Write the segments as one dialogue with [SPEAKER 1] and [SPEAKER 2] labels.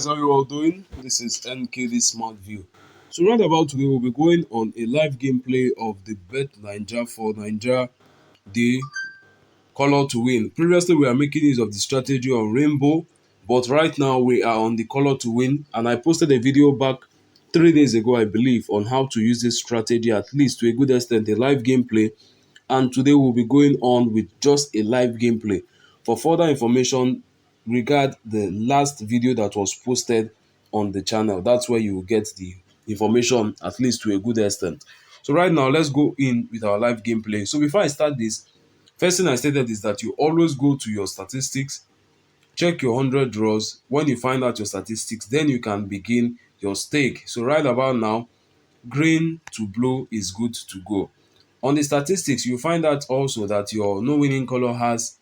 [SPEAKER 1] How you all doing? This is NKD Smart View. So right about today, we'll be going on a live gameplay of the BET9JA for Nigeria Day Color to Win. Previously, we are making use of the strategy on Rainbow, but right now we are on the Color to Win, and I posted a video back 3 days ago, I believe, on how to use this strategy at least to a good extent, a live gameplay. And today we'll be going on with just a live gameplay. For further information, regard the last video that was posted on the channel. That's where you will get the information at least to a good extent. So right now, let's go in with our live gameplay. So before I start this, first thing I stated is that you always go to your statistics, check your 100 draws. When you find out your statistics, then you can begin your stake. So right about now, green to blue is good to go. On the statistics, you find out also that your no winning color has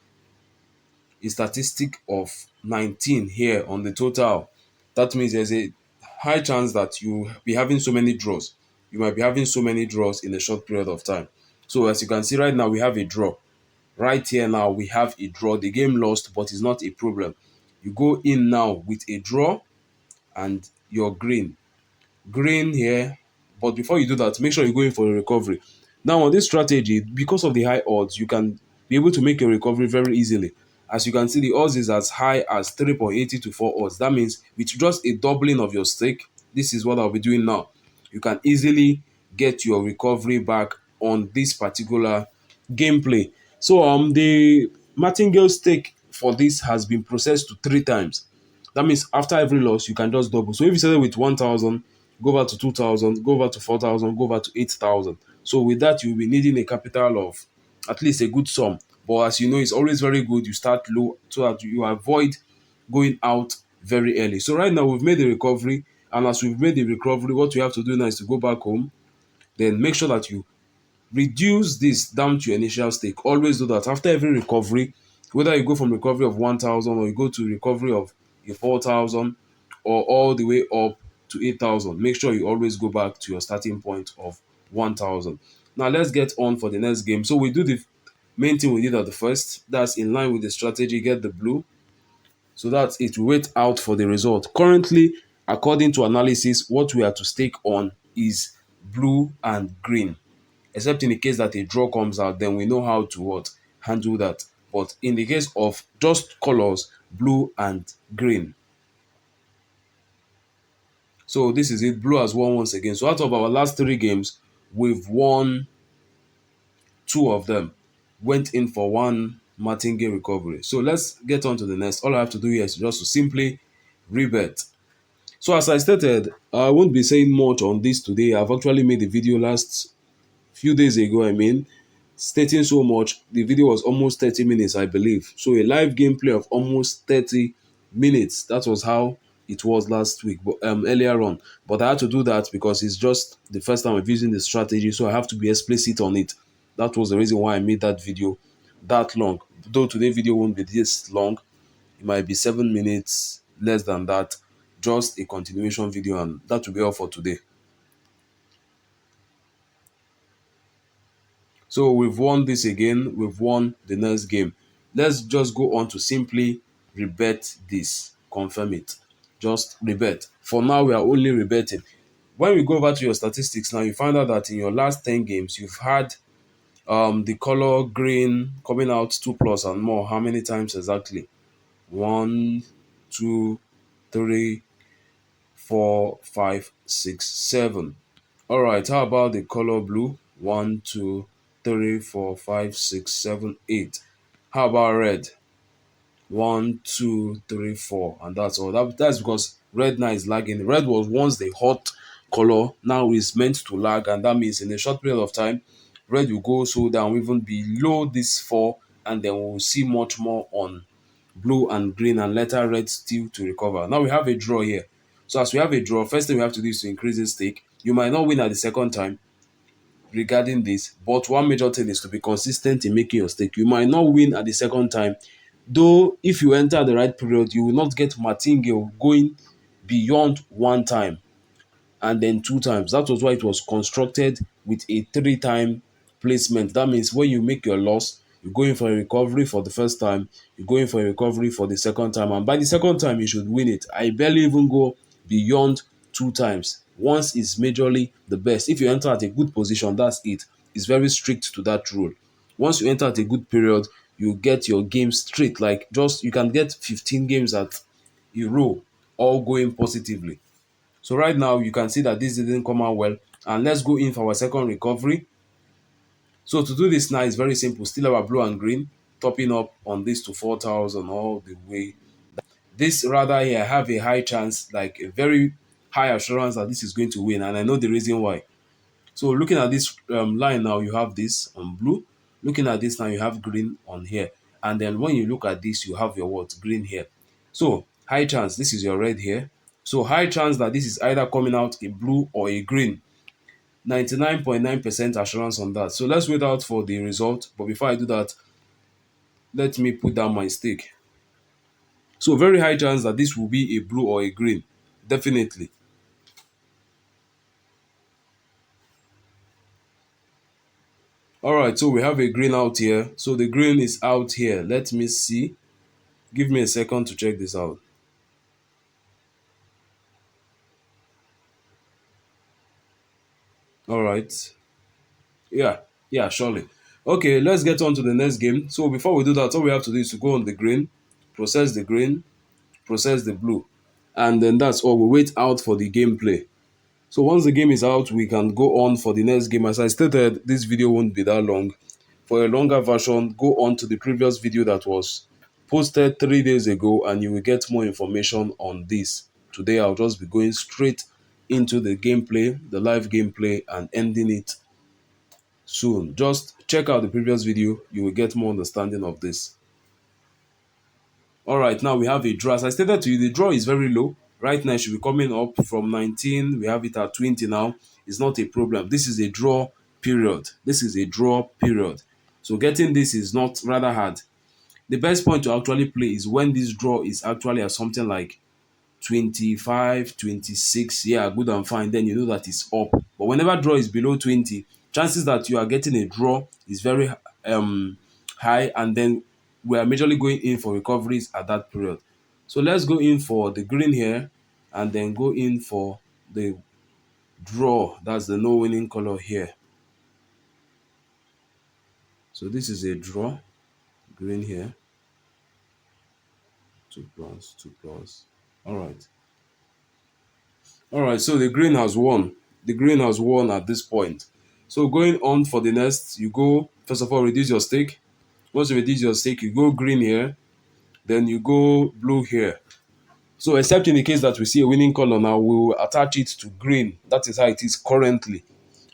[SPEAKER 1] a statistic of 19 here on the total. That means there's a high chance that you be having so many draws. You might be having so many draws in a short period of time. So as you can see right now, we have a draw. Right here now, we have a draw. The game lost, but it's not a problem. You go in now with a draw and you're green here. But before you do that, make sure you go in for a recovery. Now on this strategy, because of the high odds, you can be able to make a recovery very easily. As you can see, the odds is as high as 3.80 to 4 odds. That means with just a doubling of your stake, this is what I'll be doing now. You can easily get your recovery back on this particular gameplay. So the martingale stake for this has been processed to 3 times. That means after every loss, you can just double. So if you started with 1,000, go over to 2,000, go over to 4,000, go over to 8,000. So with that, you'll be needing a capital of at least a good sum. But as you know, it's always very good you start low so that you avoid going out very early. So right now, we've made the recovery. And as we've made the recovery, what we have to do now is to go back home. Then make sure that you reduce this down to your initial stake. Always do that after every recovery, whether you go from recovery of 1,000 or you go to recovery of a 4,000 or all the way up to 8,000. Make sure you always go back to your starting point of 1,000. Now let's get on for the next game. So we do the main thing we did at the first. That's in line with the strategy. Get the blue. So that's it. We wait out for the result. Currently, according to analysis, what we are to stake on is blue and green, except in the case that a draw comes out, then we know how to what handle that. But in the case of just colors, blue and green. So this is it. Blue has won once again. So out of our last 3 games, we've won 2 of them. Went in for one martingale recovery. So let's get on to the next. All I have to do here is just to simply rebet. So as I stated, I won't be saying much on this today. I've actually made a video last few days ago, stating so much. The video was almost 30 minutes, I believe. So a live gameplay of almost 30 minutes. That was how it was last week, but earlier on. But I had to do that because it's just the first time I'm using the strategy, so I have to be explicit on it. That was the reason why I made that video that long. Though today's video won't be this long, it might be 7 minutes, less than that. Just a continuation video, and that will be all for today. So we've won this again. We've won the next game. Let's just go on to simply rebet this. Confirm it. Just rebet. For now, we are only rebetting. When we go over to your statistics now, you find out that in your last 10 games, you've had the color green coming out 2 plus and more. How many times exactly? 1, 2, 3, 4, 5, 6, 7. All right, how about the color blue? 1, 2, 3, 4, 5, 6, 7, 8. How about red? 1, 2, 3, 4, and that's all. That's because red now is lagging. Red was once the hot color, now is meant to lag, and that means in a short period of time, red will go so down, even below this 4, and then we'll see much more on blue and green, and later red still to recover. Now we have a draw here. So as we have a draw, first thing we have to do is to increase the stake. You might not win at the second time regarding this, but one major thing is to be consistent in making your stake. You might not win at the second time, though if you enter the right period, you will not get martingale going beyond 1 time and then 2 times. That was why it was constructed with a 3-time placement. That means when you make your loss, You go in for a recovery for the first time, you go in for a recovery for the second time, and by the second time you should win it. I barely even go beyond two times. Once is majorly the best. If you enter at a good position, that's it. It's very strict to that rule. Once you enter at a good period, you get your game straight. Like just you can get 15 games at a row, all going positively. So right now you can see that this didn't come out well. And let's go in for our second recovery. So to do this now is very simple. Still our blue and green, topping up on this to 4,000 all the way. This rather here I have a high chance, like a very high assurance that this is going to win, and I know the reason why. So looking at this line now, you have this on blue. Looking at this now, you have green on here. And then when you look at this, you have your what? Green here. So high chance, this is your red here. So high chance that this is either coming out a blue or a green. 99.9% assurance on that. So let's wait out for the result. But before I do that, let me put down my stake. So very high chance that this will be a blue or a green. Definitely. All right, so we have a green out here. So the green is out here. Let me see. Give me a second to check this out. All right. Yeah, yeah, surely. Okay, let's get on to the next game. So before we do that, all we have to do is to go on the green, process the green, process the blue. And then that's all. We wait out for the gameplay. So once the game is out, we can go on for the next game. As I stated, this video won't be that long. For a longer version, go on to the previous video that was posted 3 days ago and you will get more information on this. Today, I'll just be going straight into the gameplay, the live gameplay, and ending it soon. Just check out the previous video, you will get more understanding of this. All right, now we have a draw. As I stated to you, the draw is very low. Right now, it should be coming up from 19. We have it at 20 now. It's not a problem. This is a draw period. This is a draw period. So getting this is not rather hard. The best point to actually play is when this draw is actually at something like 25, 26. Yeah, good and fine. Then you know that it's up. But whenever draw is below 20, chances that you are getting a draw is very high. And then we are majorly going in for recoveries at that period. So let's go in for the green here and then go in for the draw. That's the no winning color here. So this is a draw, green here, 2 plus, 2 plus. All right. All right, so the green has won. The green has won at this point. So going on for the next, you go, first of all, reduce your stake. Once you reduce your stake, you go green here, then you go blue here. So except in the case that we see a winning color now, we will attach it to green. That is how it is currently.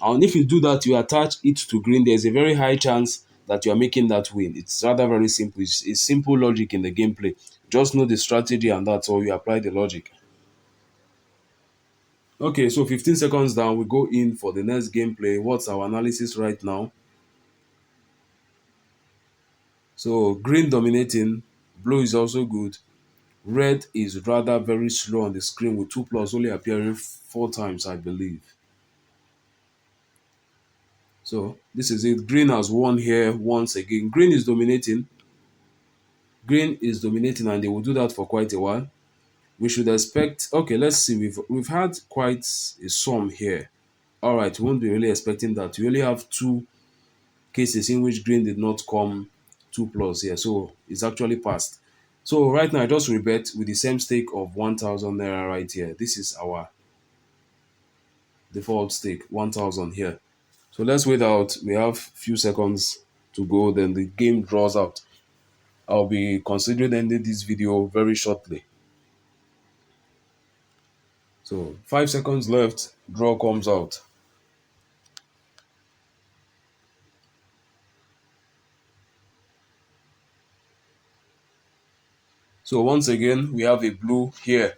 [SPEAKER 1] And if you do that, you attach it to green, there's a very high chance that you are making that win. It's rather very simple. It's a simple logic in the gameplay. Just know the strategy and that's all. You apply the logic. Okay, so 15 seconds down, we go in for the next gameplay. What's our analysis right now? So green dominating, blue is also good. Red is rather very slow on the screen with 2 plus only appearing 4 times, I believe. So this is it. Green has won here once again. Green is dominating. Green is dominating and they will do that for quite a while. We should expect, okay, let's see. We've had quite a sum here. All right, we won't be really expecting that. We only have two cases in which green did not come 2 plus here, so it's actually passed. So right now I just rebet with the same stake of 1,000 naira right here. This is our default stake, 1,000 here. So let's wait out. We have few seconds to go, then the game draws out. I'll be considering ending this video very shortly. So 5 seconds left, draw comes out. So once again, we have a blue here.